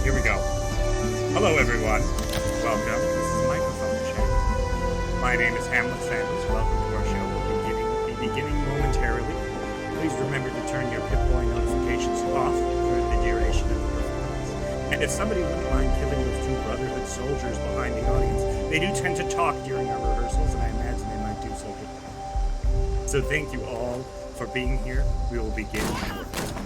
here we go. Hello, everyone. Welcome. This is Microphone Check. My name is Hamlet-Sandwich. Welcome to our show. We'll be beginning momentarily. Please remember to turn your Pip-Boy notifications off for the duration of the performance. And if somebody wouldn't mind killing those two Brotherhood soldiers behind the audience, they do tend to talk during our rehearsals, and I imagine they might do so here. So thank you all for being here. We will begin shortly.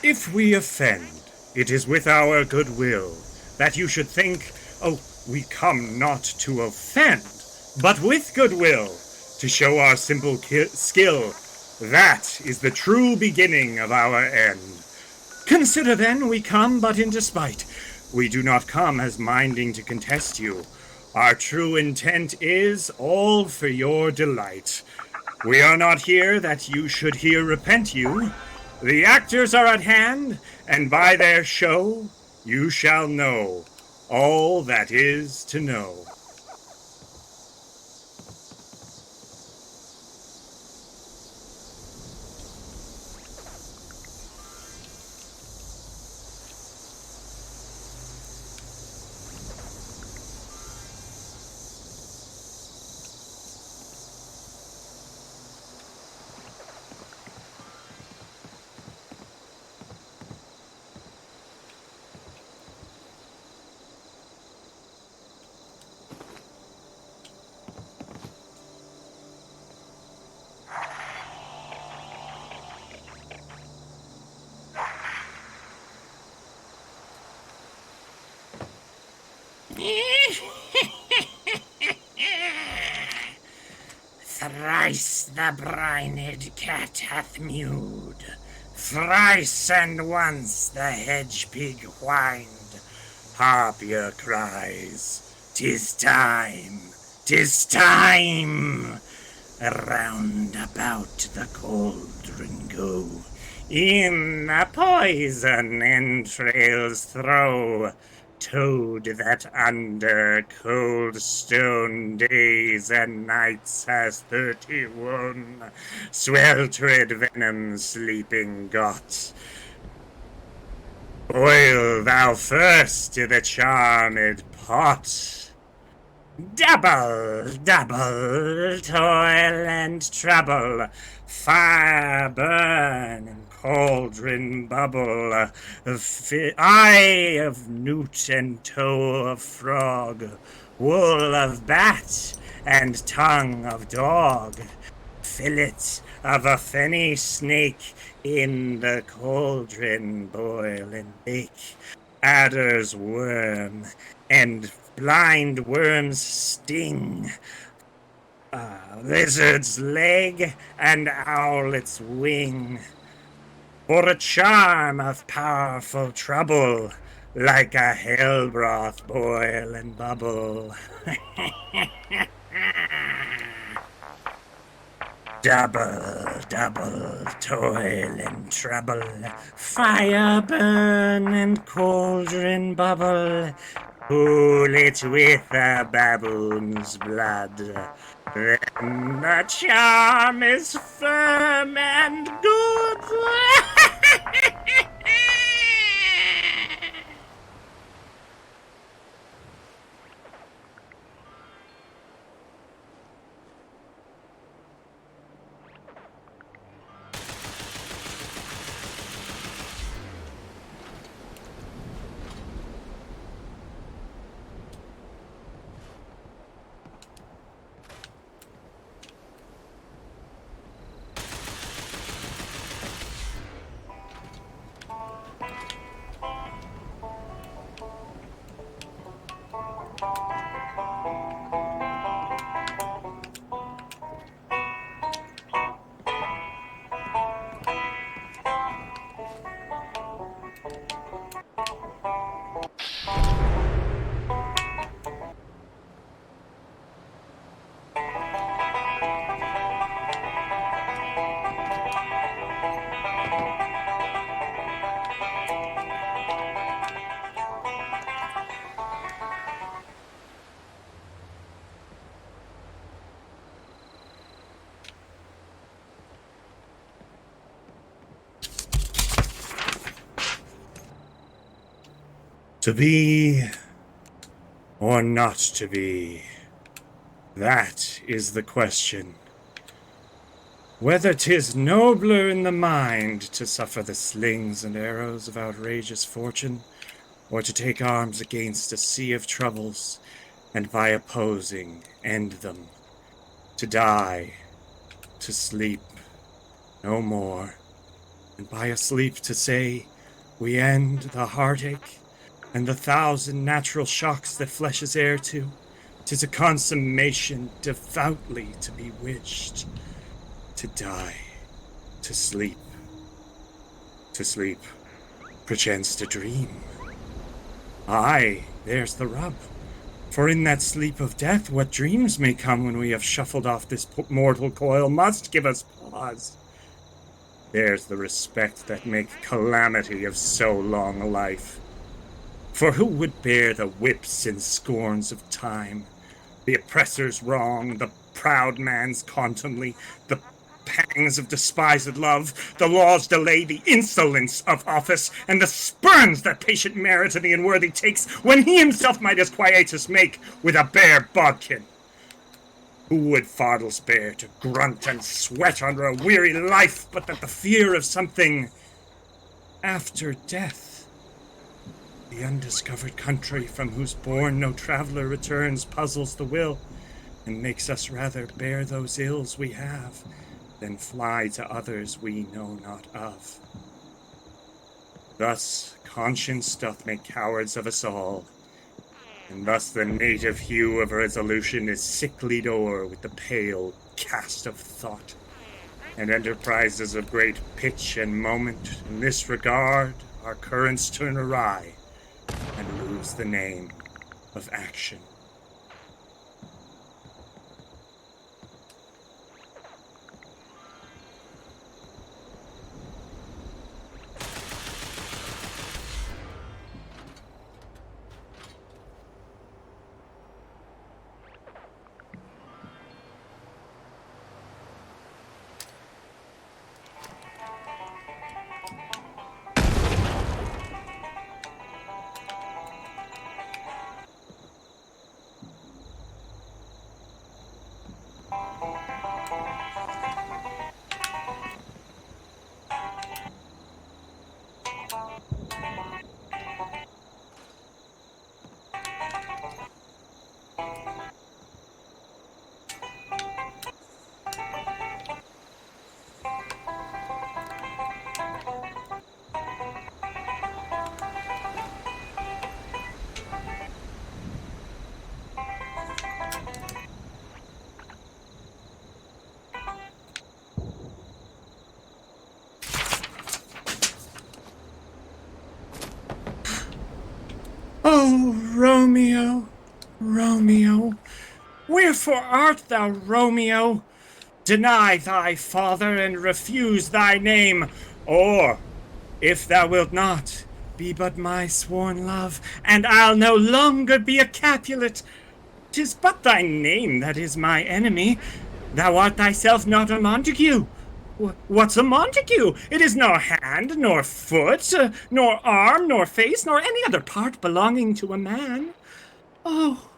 If we offend, it is with our goodwill, that you should think, oh, we come not to offend, but with goodwill, to show our simple skill. That is the true beginning of our end. Consider then we come but in despite. We do not come as minding to contest you. Our true intent is all for your delight. We are not here that you should here repent you. The actors are at hand, and by their show you shall know all that is to know. Thrice the brined cat hath mewed, thrice and once the hedge pig whined. Harpier cries, "'Tis time, 'tis time!" Around about the cauldron go, in the poison entrails throw. Toad that under cold stone days and nights has 31 sweltered venom sleeping got. Boil thou first i' the charmed pot. Double, double toil and trouble, fire burn and cauldron bubble, eye of newt and toe of frog, wool of bat and tongue of dog, fillet of a fenny snake in the cauldron boil and bake, adder's worm and blind worm's sting, lizard's leg and owlet's wing, for a charm of powerful trouble, like a hell broth boil and bubble. Double, double toil and trouble, fire burn and cauldron bubble, cool it with a baboon's blood. Then the charm is firm and good. To be or not to be, that is the question. Whether 'tis nobler in the mind to suffer the slings and arrows of outrageous fortune, or to take arms against a sea of troubles, and by opposing end them, to die, to sleep, no more, and by a sleep to say, we end the heartache, and the thousand natural shocks that flesh is heir to. 'Tis a consummation devoutly to be wished. To die, to sleep, perchance to dream. Aye, there's the rub. For in that sleep of death, what dreams may come when we have shuffled off this mortal coil must give us pause. There's the respect that make calamity of so long a life. For who would bear the whips and scorns of time, the oppressor's wrong, the proud man's contumely, the pangs of despised love, the law's delay, the insolence of office, and the spurns that patient merit of the unworthy takes, when he himself might his quietus make with a bare bodkin? Who would fardels bear to grunt and sweat under a weary life, but that the fear of something after death? The undiscovered country from whose bourne no traveler returns puzzles the will, and makes us rather bear those ills we have than fly to others we know not of. Thus conscience doth make cowards of us all, and thus the native hue of resolution is sicklied o'er with the pale cast of thought, and enterprises of great pitch and moment in this regard our currents turn awry, and lose the name of action. Oh, Romeo, Romeo, wherefore art thou, Romeo? Deny thy father and refuse thy name, or, if thou wilt not, be but my sworn love, and I'll no longer be a Capulet. 'Tis but thy name that is my enemy. Thou art thyself not a Montague. What's a Montague? It is nor hand, nor foot, nor arm, nor face, nor any other part belonging to a man. Oh,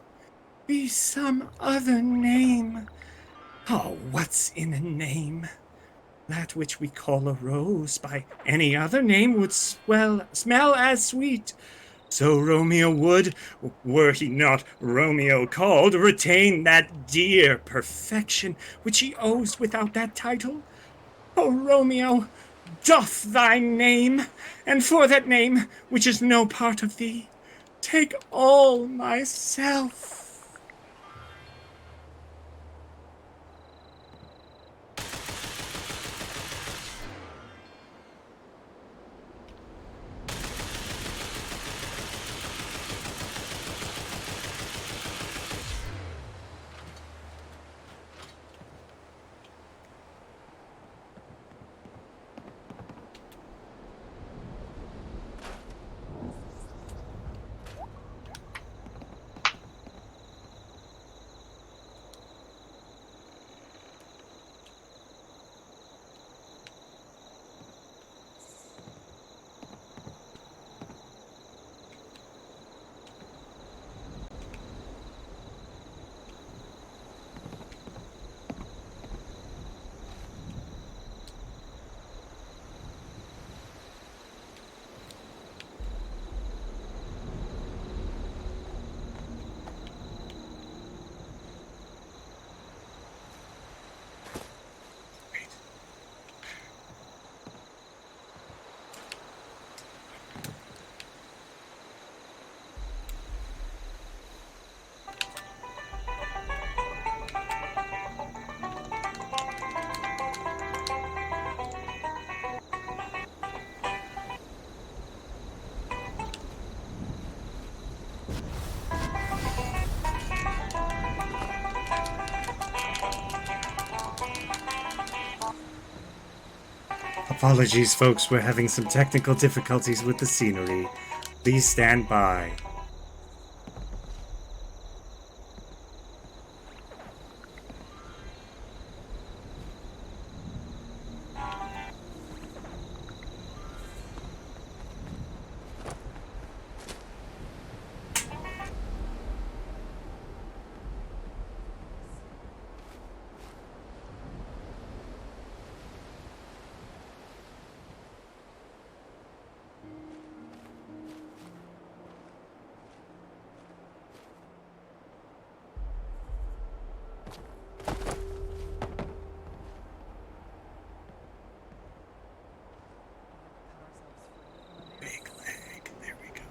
be some other name. Oh, what's in a name? That which we call a rose by any other name would smell as sweet. So Romeo would, were he not Romeo called, retain that dear perfection which he owes without that title. O Romeo, doff thy name, and for that name, which is no part of thee, take all myself. Apologies, folks, we're having some technical difficulties with the scenery. Please stand by. Big leg. There we go.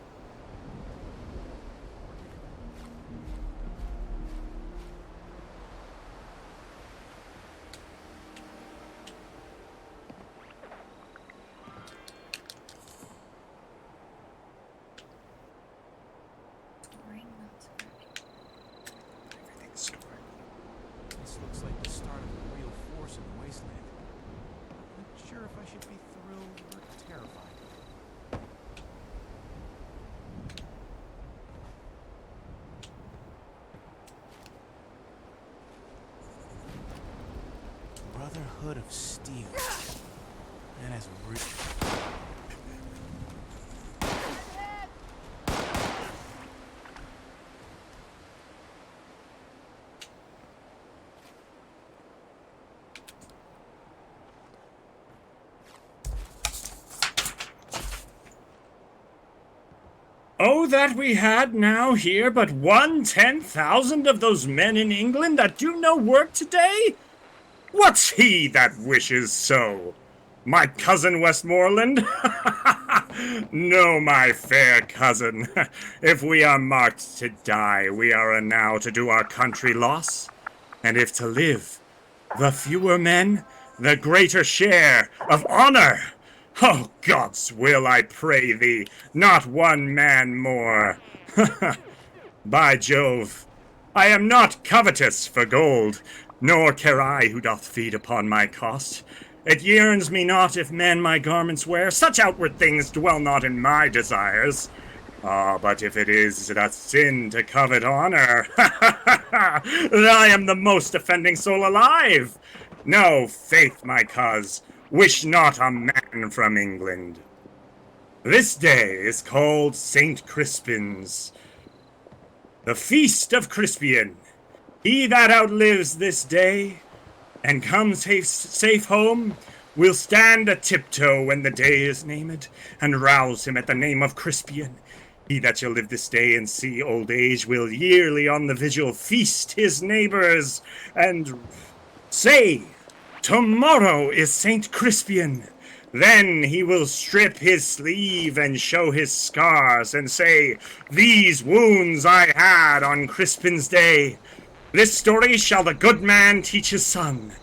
Everything's stored. This looks like the start of a real force in the wasteland. I'm not sure if I should be thrilled or terrified. Brotherhood of Steel. That has real... Oh, that we had now here but 1/10,000 of those men in England that do no work today? What's he that wishes so? My cousin Westmoreland? No, my fair cousin. If we are marked to die, we are enow to do our country loss. And if to live, the fewer men, the greater share of honor. Oh, God's will, I pray thee, not one man more. By Jove, I am not covetous for gold, nor care I who doth feed upon my cost. It yearns me not if men my garments wear, such outward things dwell not in my desires. Ah, but if it is a sin to covet honor, I am the most offending soul alive. No, faith, my coz, wish not a man from England. This day is called St. Crispin's, the feast of Crispian. He that outlives this day and comes safe home will stand a tiptoe when the day is named, and rouse him at the name of Crispian. He that shall live this day and see old age will yearly on the vigil feast his neighbors, and say, tomorrow is St. Crispian. Then he will strip his sleeve and show his scars, and say, these wounds I had on Crispin's day. This story shall the good man teach his son,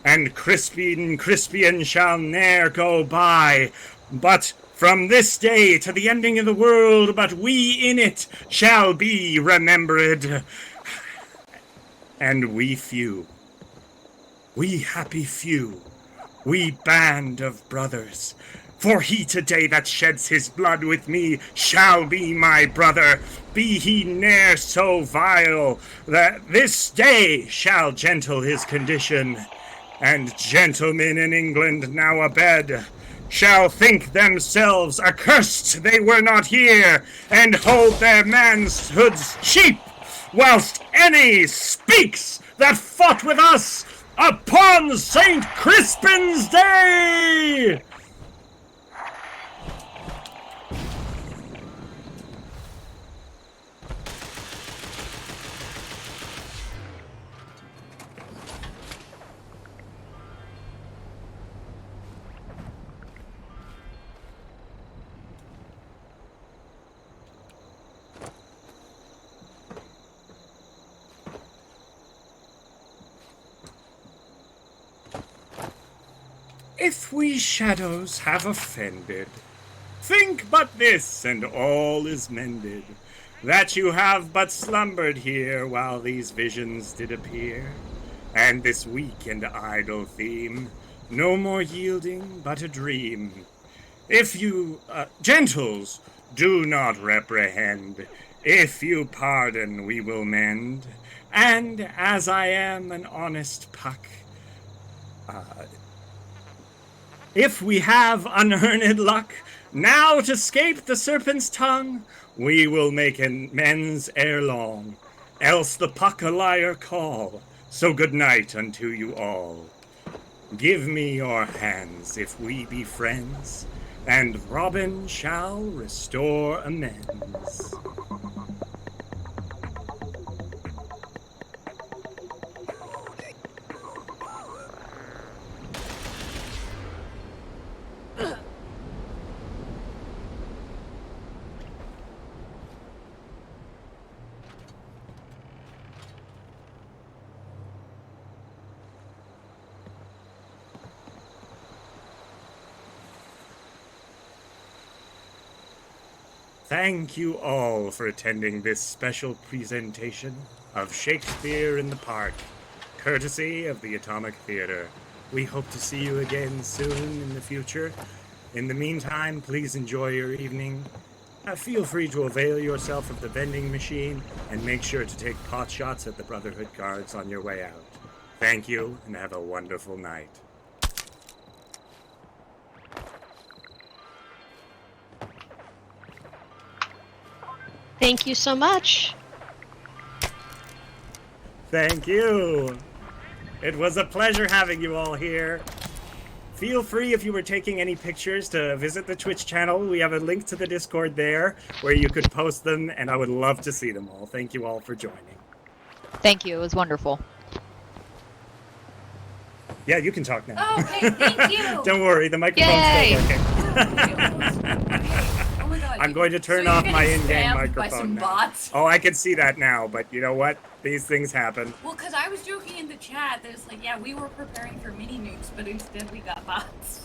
and Crispian shall ne'er go by, but from this day to the ending of the world, but we in it shall be remembered. And we few, we happy few, we band of brothers, for he today that sheds his blood with me shall be my brother, be he ne'er so vile, that this day shall gentle his condition. And gentlemen in England now abed shall think themselves accursed they were not here, and hold their manhoods cheap, whilst any speaks that fought with us upon St. Crispin's Day! If we shadows have offended, think but this, and all is mended, that you have but slumbered here while these visions did appear, and this weak and idle theme, no more yielding but a dream. If you, gentles, do not reprehend, if you pardon we will mend, and as I am an honest puck, if we have unearned luck, now to scape the serpent's tongue, we will make amends ere long, else the puck a liar call. So good night unto you all. Give me your hands if we be friends, and Robin shall restore amends. Thank you all for attending this special presentation of Shakespeare in the Park, courtesy of the Atomic Theater. We hope to see you again soon in the future. In the meantime, please enjoy your evening. Feel free to avail yourself of the vending machine, and make sure to take pot shots at the Brotherhood guards on your way out. Thank you, and have a wonderful night. Thank you so much. Thank you. It was a pleasure having you all here. Feel free, if you were taking any pictures, to visit the Twitch channel. We have a link to the Discord there where you could post them, and I would love to see them all. Thank you all for joining. Thank you. It was wonderful. Yeah, you can talk now. Okay, thank you. Don't worry, the microphone's Yay! still working. Oh my god. I'm going to turn so off you're my getting in-game spammed microphone by some now. bots? Oh, I can see that now, but you know what? These things happen. Well, because I was joking in the chat that it's like, yeah, we were preparing for mini nukes, but instead we got bots.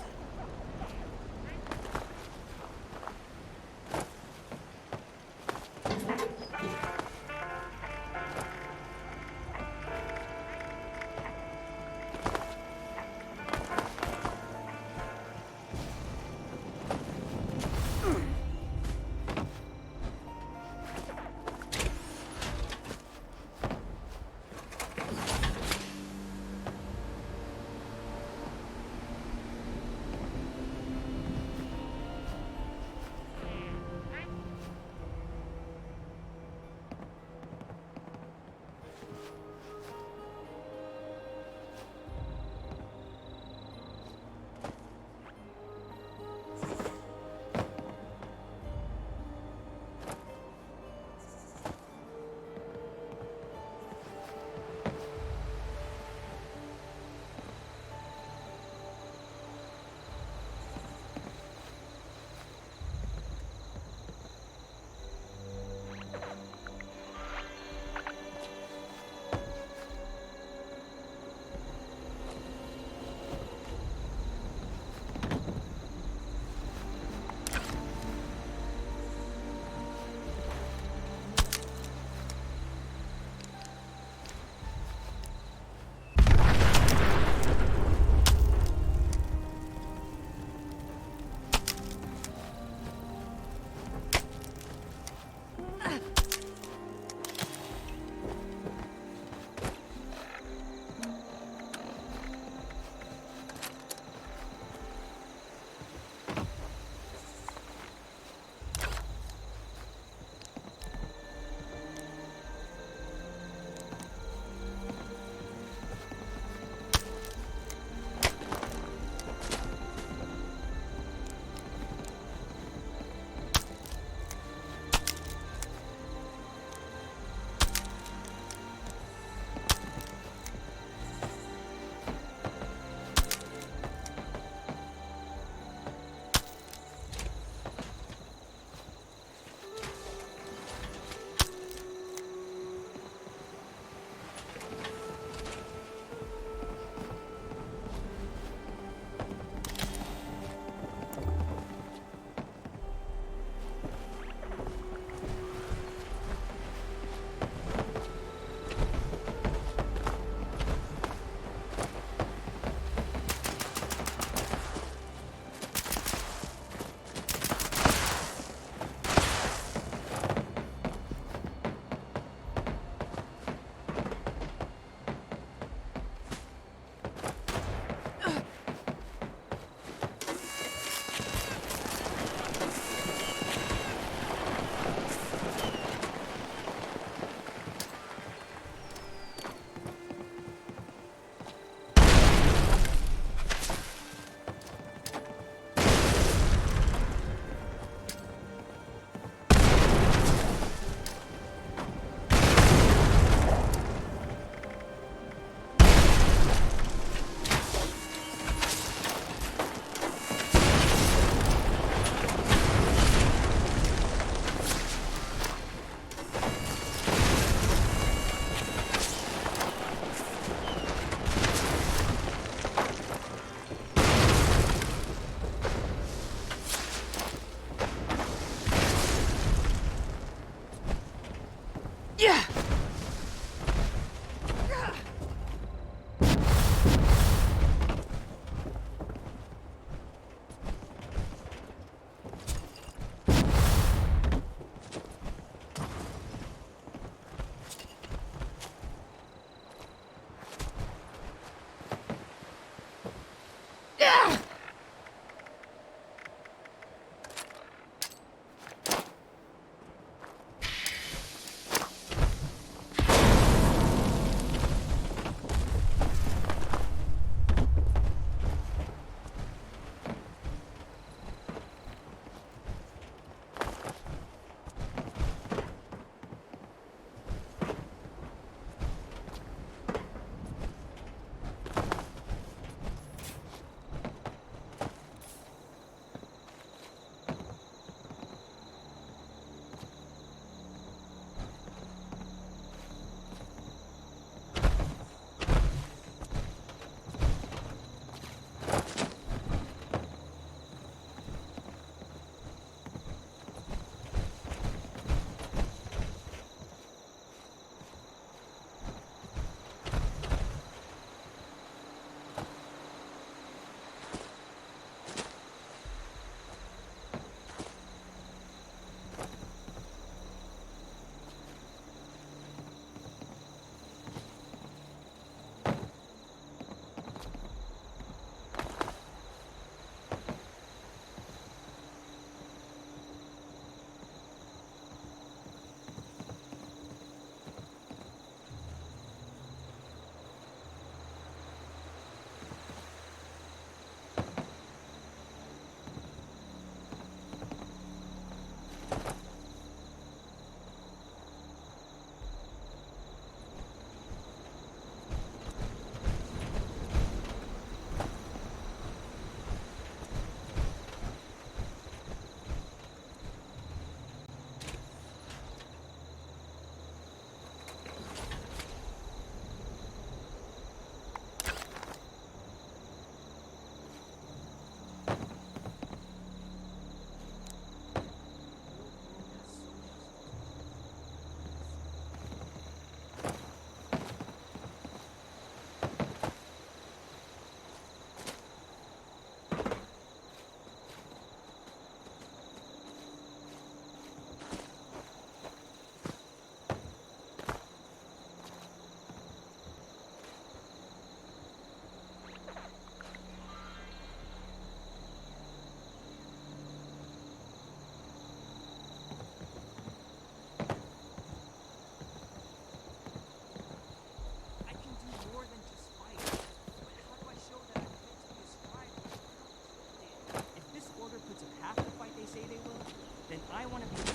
don't want to be